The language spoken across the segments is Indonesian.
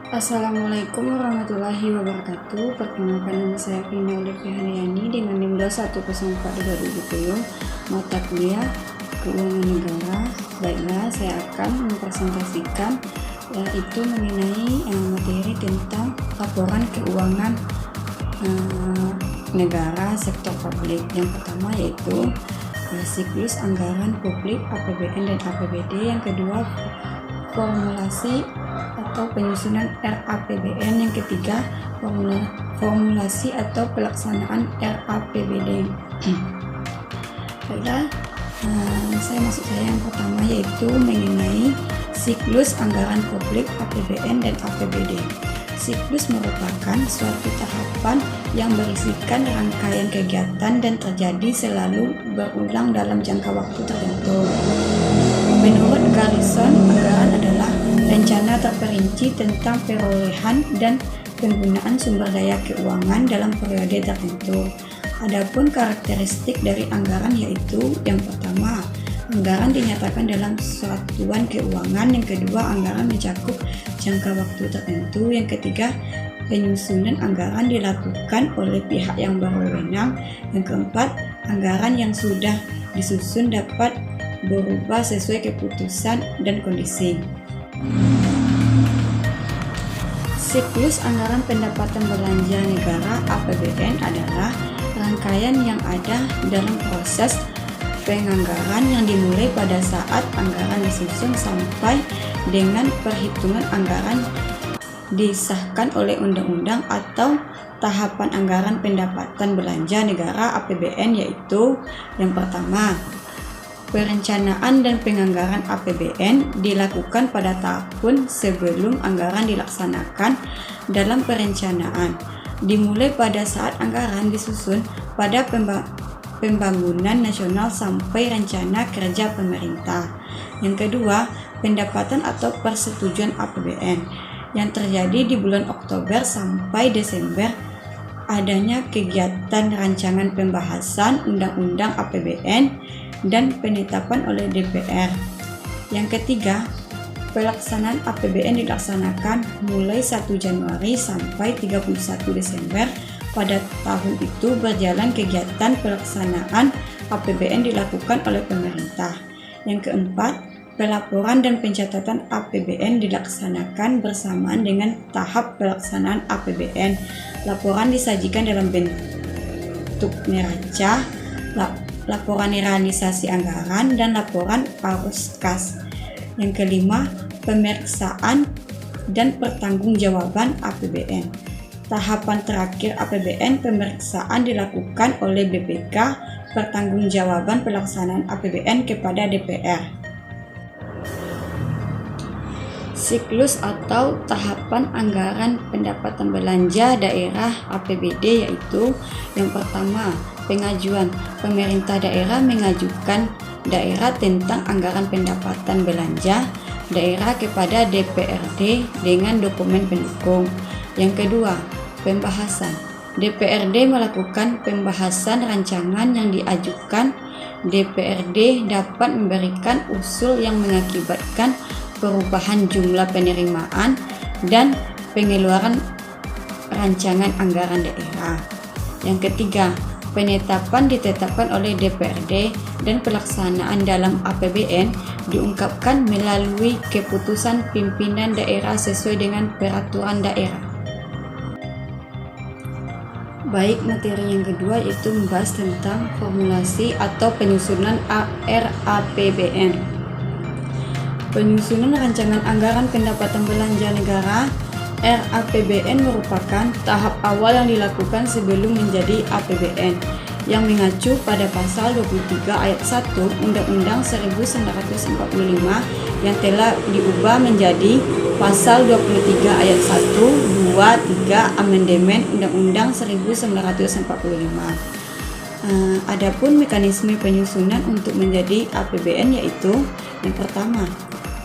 Assalamualaikum warahmatullahi wabarakatuh. Perkenalkan, nama saya Vina Olivia Handayani dengan NIM 2104220, mata kuliah Keuangan Negara. Baiklah, saya akan mempresentasikan yaitu mengenai materi tentang laporan keuangan negara sektor publik. Yang pertama yaitu siklus anggaran publik APBN dan APBD. Yang kedua, formulasi atau penyusunan RAPBN. Yang ketiga, formulasi atau pelaksanaan RAPBD. Baiklah, saya yang pertama yaitu mengenai siklus anggaran publik APBN dan APBD. Siklus merupakan suatu tahapan yang berisikan rangkaian kegiatan dan terjadi selalu berulang dalam jangka waktu tertentu. Menurut Garrison, anggaran adalah rencana terperinci tentang perolehan dan penggunaan sumber daya keuangan dalam periode tertentu. Adapun karakteristik dari anggaran yaitu yang pertama, anggaran dinyatakan dalam satuan keuangan. Yang kedua, anggaran mencakup jangka waktu tertentu. Yang ketiga, penyusunan anggaran dilakukan oleh pihak yang berwenang. Yang keempat, anggaran yang sudah disusun dapat berubah sesuai keputusan dan kondisi. Siklus anggaran pendapatan belanja negara APBN adalah rangkaian yang ada dalam proses penganggaran yang dimulai pada saat anggaran disusun sampai dengan perhitungan anggaran disahkan oleh undang-undang atau tahapan anggaran pendapatan belanja negara APBN yaitu yang pertama, perencanaan dan penganggaran APBN dilakukan pada tahun sebelum anggaran dilaksanakan. Dalam perencanaan dimulai pada saat anggaran disusun pada pembangunan nasional sampai rencana kerja pemerintah. Yang kedua, pendapatan atau persetujuan APBN yang terjadi di bulan Oktober sampai Desember. Adanya kegiatan rancangan pembahasan undang-undang APBN dan penetapan oleh DPR. Yang ketiga, pelaksanaan APBN dilaksanakan mulai 1 Januari sampai 31 Desember. Pada tahun itu berjalan kegiatan pelaksanaan APBN dilakukan oleh pemerintah. Yang keempat, pelaporan dan pencatatan APBN dilaksanakan bersamaan dengan tahap pelaksanaan APBN. Laporan disajikan dalam bentuk neraca, laporan realisasi anggaran, dan laporan arus kas. Yang kelima, pemeriksaan dan pertanggungjawaban APBN. Tahapan terakhir APBN, pemeriksaan dilakukan oleh BPK, pertanggungjawaban pelaksanaan APBN kepada DPR. Siklus atau tahapan anggaran pendapatan belanja daerah APBD yaitu yang pertama, pengajuan. Pemerintah daerah mengajukan daerah tentang anggaran pendapatan belanja daerah kepada DPRD dengan dokumen pendukung. Yang kedua, pembahasan. DPRD melakukan pembahasan rancangan yang diajukan. DPRD dapat memberikan usul yang mengakibatkan perubahan jumlah penerimaan dan pengeluaran rancangan anggaran daerah. Yang ketiga, penetapan ditetapkan oleh DPRD dan pelaksanaan dalam APBN diungkapkan melalui keputusan pimpinan daerah sesuai dengan peraturan daerah. Baik, materi yang kedua yaitu membahas tentang formulasi atau penyusunan RAPBN. Penyusunan rancangan anggaran pendapatan belanja negara RAPBN merupakan tahap awal yang dilakukan sebelum menjadi APBN yang mengacu pada pasal 23 ayat 1 Undang-Undang 1945 yang telah diubah menjadi pasal 23 ayat 1, 2, 3 Amandemen Undang-Undang 1945. Adapun mekanisme penyusunan untuk menjadi APBN yaitu yang pertama,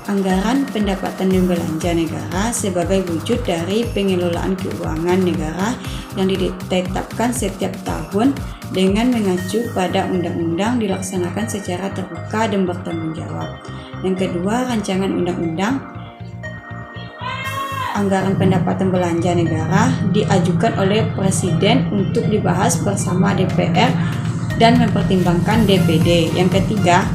anggaran pendapatan dan belanja negara sebagai wujud dari pengelolaan keuangan negara yang ditetapkan setiap tahun dengan mengacu pada undang-undang dilaksanakan secara terbuka dan bertanggung jawab. Yang kedua, rancangan undang-undang anggaran pendapatan belanja negara diajukan oleh Presiden untuk dibahas bersama DPR dan mempertimbangkan DPD. Yang ketiga,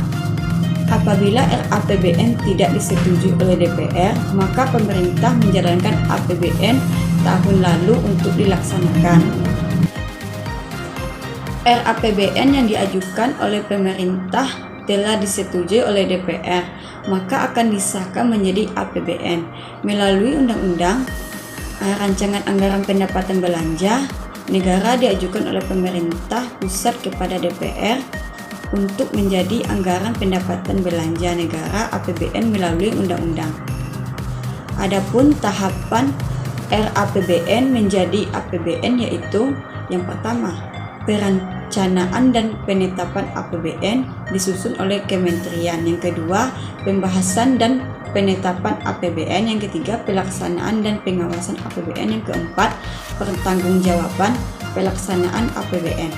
apabila RAPBN tidak disetujui oleh DPR, maka pemerintah menjalankan APBN tahun lalu untuk dilaksanakan. RAPBN yang diajukan oleh pemerintah telah disetujui oleh DPR, maka akan disahkan menjadi APBN melalui Undang-Undang Rancangan Anggaran Pendapatan Belanja Negara diajukan oleh pemerintah pusat kepada DPR untuk menjadi anggaran pendapatan belanja negara APBN melalui undang-undang. Adapun tahapan RAPBN menjadi APBN yaitu yang pertama, perencanaan dan penetapan APBN disusun oleh kementerian. Yang kedua, pembahasan dan penetapan APBN. Yang ketiga, pelaksanaan dan pengawasan APBN. Yang keempat, pertanggungjawaban pelaksanaan APBN.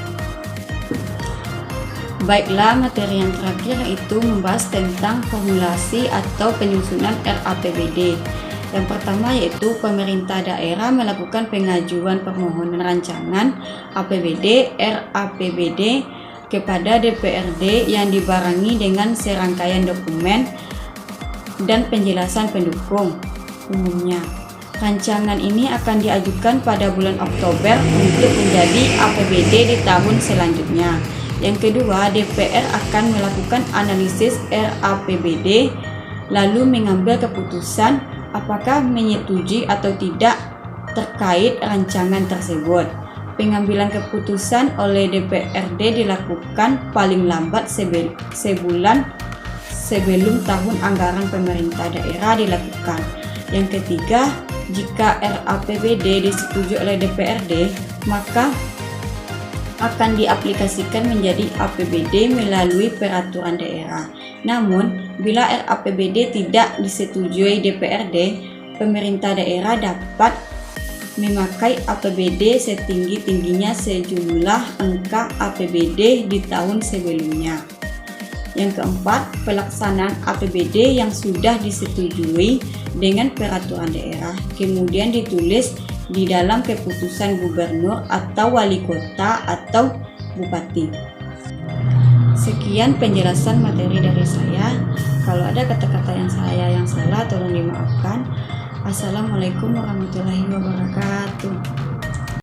Baiklah, materi yang terakhir yaitu membahas tentang formulasi atau penyusunan RAPBD. Yang pertama yaitu pemerintah daerah melakukan pengajuan permohonan rancangan APBD RAPBD kepada DPRD yang dibarengi dengan serangkaian dokumen dan penjelasan pendukung. Umumnya, rancangan ini akan diajukan pada bulan Oktober untuk menjadi APBD di tahun selanjutnya. Yang kedua, DPR akan melakukan analisis RAPBD lalu mengambil keputusan apakah menyetujui atau tidak terkait rancangan tersebut. Pengambilan keputusan oleh DPRD dilakukan paling lambat sebulan sebelum tahun anggaran pemerintah daerah dilakukan. Yang ketiga, jika RAPBD disetujui oleh DPRD, maka akan diaplikasikan menjadi APBD melalui peraturan daerah. Namun, bila RAPBD tidak disetujui DPRD, pemerintah daerah dapat memakai APBD setinggi-tingginya sejumlah angka APBD di tahun sebelumnya. Yang keempat, pelaksanaan APBD yang sudah disetujui dengan peraturan daerah kemudian ditulis di dalam keputusan gubernur atau wali kota atau bupati. Sekian penjelasan materi dari saya. Kalau ada kata-kata yang salah tolong dimaafkan. Assalamualaikum warahmatullahi wabarakatuh.